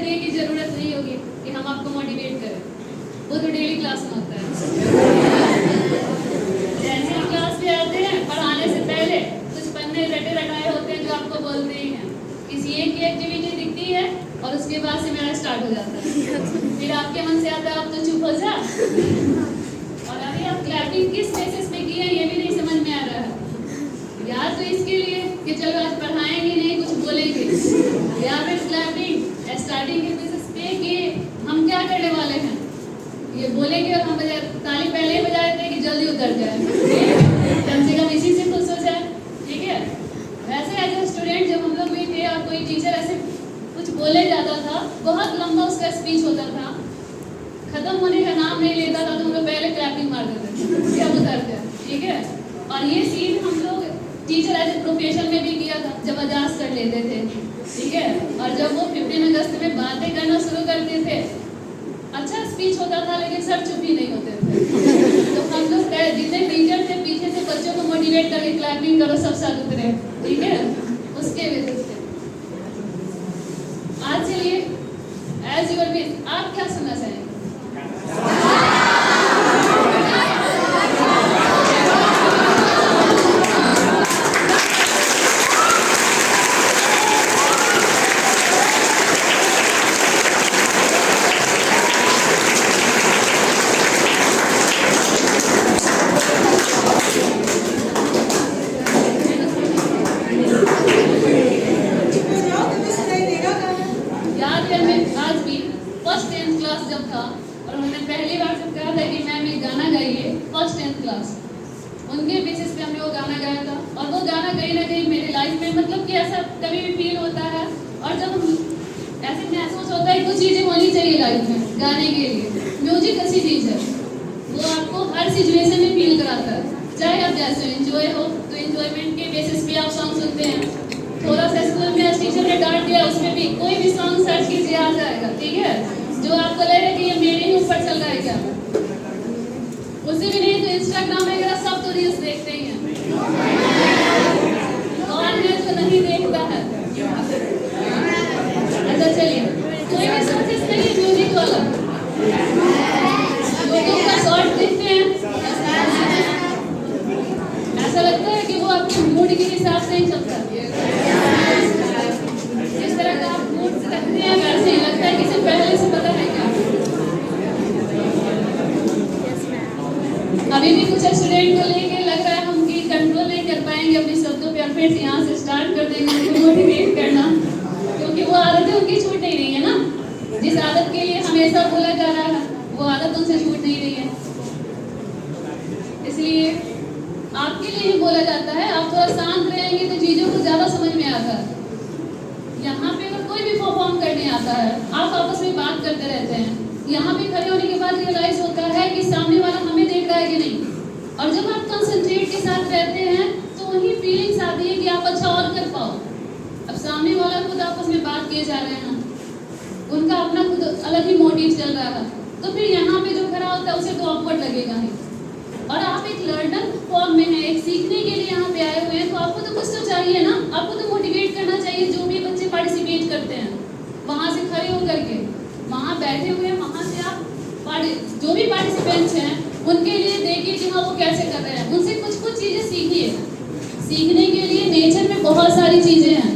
लगेगा कि जरूरत नहीं होगी कि हम आपको मोटिवेट करें, वो तो डेली क्लास में होता है। जैसे हम क्लास में आते हैं, पढ़ाने से पहले कुछ पन्ने रटे रटाए होते हैं जो आपको बोलते ही हैं, किसी एक की एक्टिविटी दिखती है और उसके बाद से मेरा स्टार्ट हो जाता है। फिर आपके मन से आता है आप तो चुप हो जा, और अभी आप क्लैपिंग किस बेसिस पे की है ये भी नहीं समझ में आ रहा है। या तो इसके लिए कि चलो आज पढ़ाएंगे नहीं कुछ बोलेंगे, या फिर क्लैपिंग स्टार्टिंग के बेसिस पे कि हम क्या करने वाले हैं ये बोलेंगे और हम ताली पहले ही बजा देते हैं कि जल्दी उतर जाए, कम से कम इसी से खुश हो जाए। ठीक है, वैसे एज ए स्टूडेंट जब हम लोग भी थे और कोई टीचर ऐसे कुछ बोले जाता था, बहुत लंबा उसका स्पीच होता था, खत्म होने का नाम नहीं लेता था, तो हम लोग पहले क्लैपिंग मार देते थे कि अब उतर जाए। ठीक है, और ये सीन हम लोग टीचर एज ए प्रोफेशन में भी किया था जब मजाक कर लेते थे। ठीक है, और जब वो 15 अगस्त में बातें करना शुरू करते थे, अच्छा स्पीच होता था लेकिन सर चुप ही नहीं होते थे। तो हम लोग जितने टीचर थे पीछे से बच्चों को मोटिवेट करके क्लैपिंग करो सब साथ उतरे। ठीक है, उसके वजह से आज चलिए एज यूर विश आप क्या सुनना चाहेंगे? आज भी फर्स्ट 10th क्लास जब था और उन्होंने पहली बार जब कहा था कि मैम ये गाना गाइए, फर्स्ट 10th क्लास, उनके बेसिस पे हमने वो गाना गाया था। और वो गाना कहीं ना कहीं मेरी लाइफ में मतलब कि ऐसा कभी भी फील होता है, और जब हम ऐसे महसूस होता है कुछ चीज़ें होनी चाहिए लाइफ में गाने के लिए। म्यूजिक ऐसी चीज़ है, वो आपको हर सिचुएशन में फील कराता है, चाहे आप जैसे इंजॉय हो तो इंजॉयमेंट के बेसिस पे आप सॉन्ग सुनते हैं, थोड़ा सा स्कूल में टीचर ने डांट दिया उसमें भी कोई भी सॉन्ग सर्च कीजिए आ जाएगा। ठीक है, जो आपको लगे कि ये मेरे ही ऊपर चल रहा है क्या, उसी भी नहीं तो इंस्टाग्राम वगैरह सब तो रील्स देखते ही हैं, कौन है जो नहीं देखता है। अच्छा चलिए, कोई भी सोर्सेस नहीं म्यूजिक वाला, यूट्यूब का शॉर्ट देखते हैं, ऐसा लगता है कि वो आपके मूड के हिसाब से ही चलता है। जिस तरह का आप मूड से रखते हैं वैसे ही लगता है कि इसे पहले से पता है क्या। अभी भी कुछ स्टूडेंट को लेके लग रहा है हम कि कंट्रोल नहीं कर पाएंगे अपने शब्दों पे, और फिर से यहाँ से स्टार्ट कर देंगे उनको मोटिवेट करना, क्योंकि वो आदतें उनकी छूट नहीं रही है ना। जिस आदत के लिए हमेशा बोला जा रहा है वो आदत उनसे छूट नहीं रही है, इसलिए आपके लिए ही बोला जाता है आप थोड़ा शांत रहेंगे तो चीज़ों को ज़्यादा समझ में आता है। यहाँ पे अगर कोई भी परफॉर्म करने आता है आप आपस में बात करते रहते हैं, यहाँ पे खड़े होने के बाद रियलाइज होता है कि सामने वाला हमें देख रहा है कि नहीं, और जब आप कंसंट्रेट के साथ रहते हैं तो वही फीलिंग्स आती है कि आप अच्छा और कर पाओ। अब सामने वाला खुद आपस में बात किए जा रहे हैं, उनका अपना खुद अलग ही मोटिव चल रहा है, तो फिर यहाँ पे जो खड़ा होता है उसे तो ऑकवर्ड लगेगा ही। और आप एक लर्नर फॉर्म में हैं, एक सीखने के लिए यहाँ पे आए हुए हैं, तो आपको तो कुछ तो चाहिए ना, आपको तो मोटिवेट करना चाहिए। जो भी बच्चे पार्टिसिपेट करते हैं वहाँ से खड़े होकर के वहाँ बैठे हुए हैं, वहाँ से आप जो भी पार्टिसिपेंट्स हैं उनके लिए देखिए कि हाँ वो कैसे कर रहे हैं, उनसे कुछ कुछ चीज़ें सीखिए। सीखने के लिए नेचर में बहुत सारी चीज़ें हैं,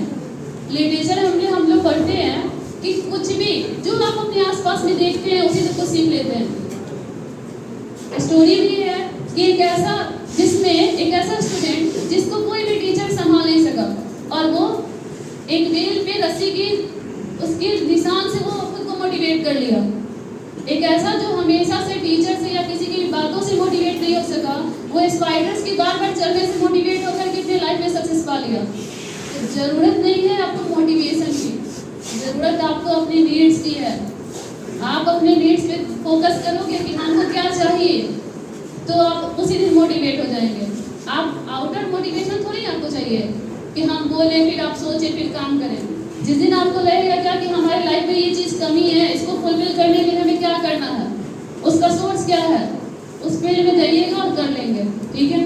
लिटरेचर हम लोग पढ़ते हैं कि कुछ भी जो आप अपने आसपास में देखते हैं उसी से कुछ सीख लेते हैं। स्टोरी भी है कि एक ऐसा स्टूडेंट जिसको कोई भी टीचर संभाल नहीं सका, और वो एक बेल पे रस्सी की उसके निशान से वो खुद को मोटिवेट कर लिया। एक ऐसा जो हमेशा से टीचर से या किसी की बातों से मोटिवेट नहीं हो सका, वो स्पाइडर्स की बार बार चलने से मोटिवेट होकर के अपने लाइफ में सक्सेस पा लिया। तो जरूरत नहीं है आपको मोटिवेशन की, जरूरत आपको अपनी नीड्स की है। आप अपने नीड्स पे फोकस करोगे कि हमको क्या चाहिए, तो आप उसी दिन मोटिवेट हो जाएंगे। आप आउटर मोटिवेशन थोड़ी आपको चाहिए कि हम बोले फिर आप सोचे फिर काम करें। जिस दिन आपको लगेगा क्या कि हमारी लाइफ में ये चीज़ कमी है, इसको फुलफिल करने के लिए हमें क्या करना है, उसका सोर्स क्या है, उस फील्ड में जाइएगा और कर लेंगे। ठीक है।